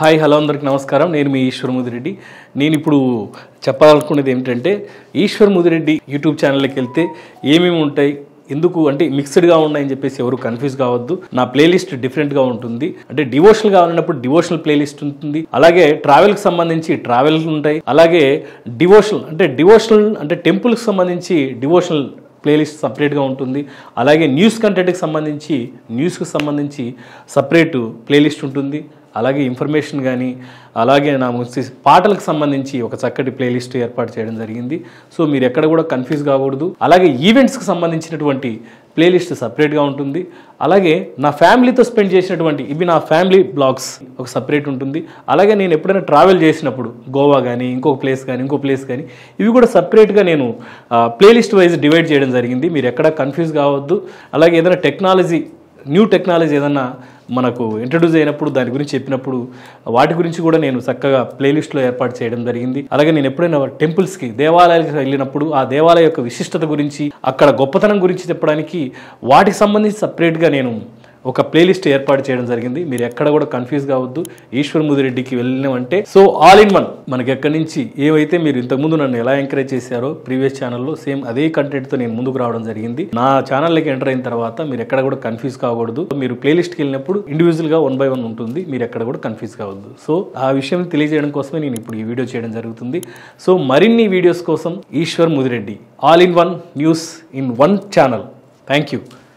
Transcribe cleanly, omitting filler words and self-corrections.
Hi hello అందరికి నమస్కారం. నేను మీ ఈశ్వర్ ముదిరెడ్డి. నేను ఇప్పుడు చెప్పాలనుకునేది ఏంటంటే ఈశ్వర్ ముదిరెడ్డి యూట్యూబ్ ఛానల్కి వెళ్తే ఏమేమి ఉంటాయి, ఎందుకు అంటే మిక్స్డ్గా ఉన్నాయని చెప్పేసి ఎవరు కన్ఫ్యూజ్ కావద్దు. నా ప్లేలిస్ట్ డిఫరెంట్గా ఉంటుంది. అంటే డివోషనల్ కావాలన్నప్పుడు డివోషనల్ ప్లేలిస్ట్ ఉంటుంది, అలాగే ట్రావెల్కి సంబంధించి ట్రావెల్ ఉంటాయి, అలాగే డివోషనల్ అంటే టెంపుల్కి సంబంధించి డివోషనల్ ప్లేలిస్ట్ సపరేట్గా ఉంటుంది, అలాగే న్యూస్కి సంబంధించి సపరేట్ ప్లేలిస్ట్ ఉంటుంది, అలాగే ఇన్ఫర్మేషన్ కానీ అలాగే నా పాటలకు సంబంధించి ఒక చక్కటి ప్లేలిస్ట్ ఏర్పాటు చేయడం జరిగింది. సో మీరు ఎక్కడ కూడా కన్ఫ్యూజ్ కాకూడదు. అలాగే ఈవెంట్స్కి సంబంధించినటువంటి ప్లేలిస్ట్ సపరేట్గా ఉంటుంది, అలాగే నా ఫ్యామిలీతో స్పెండ్ చేసినటువంటి ఇవి నా ఫ్యామిలీ బ్లాగ్స్ ఒక సపరేట్ ఉంటుంది, అలాగే నేను ఎప్పుడైనా ట్రావెల్ చేసినప్పుడు గోవా కానీ ఇంకో ప్లేస్ కానీ ఇవి కూడా సపరేట్గా నేను ప్లేలిస్ట్ వైజ్ డివైడ్ చేయడం జరిగింది. మీరు ఎక్కడ కన్ఫ్యూజ్ కావద్దు. అలాగే ఏదైనా న్యూ టెక్నాలజీ ఏదన్నా మనకు ఇంట్రడ్యూస్ అయినప్పుడు దాని గురించి చెప్పినప్పుడు వాటి గురించి కూడా నేను చక్కగా ప్లేలిస్ట్లో ఏర్పాటు చేయడం జరిగింది. అలాగే నేను ఎప్పుడైనా టెంపుల్స్కి దేవాలయాలకు వెళ్ళినప్పుడు ఆ దేవాలయ యొక్క విశిష్టత గురించి అక్కడ గొప్పతనం గురించి చెప్పడానికి వాటికి సంబంధించి సపరేట్గా నేను ఒక ప్లేలిస్ట్ ఏర్పాటు చేయడం జరిగింది. మీరు ఎక్కడ కూడా కన్ఫ్యూజ్ కావద్దు. ఈశ్వర్ ముదిరెడ్డికి వెళ్ళినామంటే సో ఆల్ ఇన్ వన్ మనకి ఎక్కడి నుంచి ఏవైతే మీరు ఇంతకుముందు నన్ను ఎలా ఎంకరేజ్ చేశారో ప్రీవియస్ ఛానల్లో సేమ్ అదే కంటెంట్తో నేను ముందుకు రావడం జరిగింది. నా ఛానల్లోకి ఎంటర్ అయిన తర్వాత మీరు ఎక్కడ కూడా కన్ఫ్యూజ్ కాకూడదు. మీరు ప్లేలిస్ట్కి వెళ్ళినప్పుడు ఇండివిజువల్గా 1 by 1 ఉంటుంది. మీరు ఎక్కడ కూడా కన్ఫ్యూజ్ కావద్దు. సో ఆ విషయం తెలియజేయడం కోసమే నేను ఇప్పుడు ఈ వీడియో చేయడం జరుగుతుంది. సో మరిన్ని వీడియోస్ కోసం Eshwar Mudireddy all in one news in one channel. Thank you.